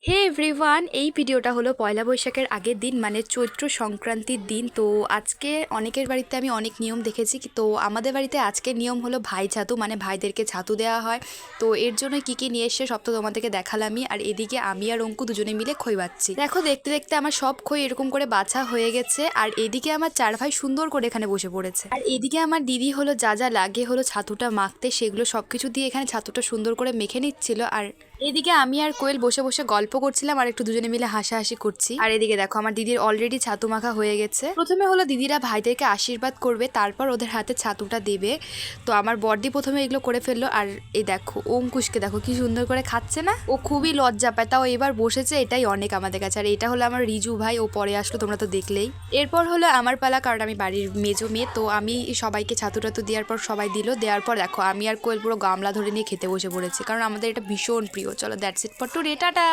হে everyone, এই ভিডিওটা হলো পয়লা বৈশাখের আগের দিন, মানে চৈত্র সংক্রান্তির দিন। তো আজকে অনেকের বাড়িতে আমি অনেক নিয়ম দেখেছি, তো আমাদের বাড়িতে আজকের নিয়ম হলো ভাই ছাতু, মানে ভাইদেরকে ছাতু দেওয়া হয়। তো এর জন্য কি কি নিয়ে এসে সব তো তোমাদেরকে দেখালামই। আর এদিকে আমি আর অঙ্কু দুজনে মিলে খই বাচ্ছি। দেখো, দেখতে দেখতে আমার সব খই এরকম করে বাছা হয়ে গেছে। আর এদিকে আমার চার ভাই সুন্দর করে এখানে বসে পড়েছে। আর এদিকে আমার দিদি হলো যা যা লাগে হলো ছাতুটা মাখতে, সেগুলো সবকিছু দিয়ে এখানে ছাতুটা সুন্দর করে মেখে নিচ্ছিল। আর এদিকে আমি আর কোয়েল বসে বসে গল্প করছিলাম আর একটু দুজনে মিলে হাসাহাসি করছি। আর এদিকে দেখো, আমার দিদির অলরেডি ছাতু মাখা হয়ে গেছে। প্রথমে হলো দিদিরা ভাইদেরকে আশীর্বাদ করবে, তারপর ওদের হাতে ছাতুটা দেবে। তো আমার বড়দি প্রথমে এগুলো করে ফেললো। আর এই দেখো, অঙ্কুশকে দেখো কি সুন্দর করে খাচ্ছে না, ও খুবই লজ্জা পায়, তাও এবার বসেছে, এটাই অনেক আমাদের কাছে। আর এটা হলো আমার রিজু ভাই, ও পরে আসলো, তোমরা তো দেখলেই। এরপর হলো আমার পালা, কারণ আমি বাড়ির মেজো মেয়ে। তো আমি সবাইকে ছাতু টাতু দেওয়ার পর সবাই দিল। দেওয়ার পর দেখো আমি আর কোয়েল পুরো গামলা ধরে নিয়ে খেতে বসে পড়েছি, কারণ আমাদের এটা ভীষণ প্রিয়। চলো, that's it for today, tata.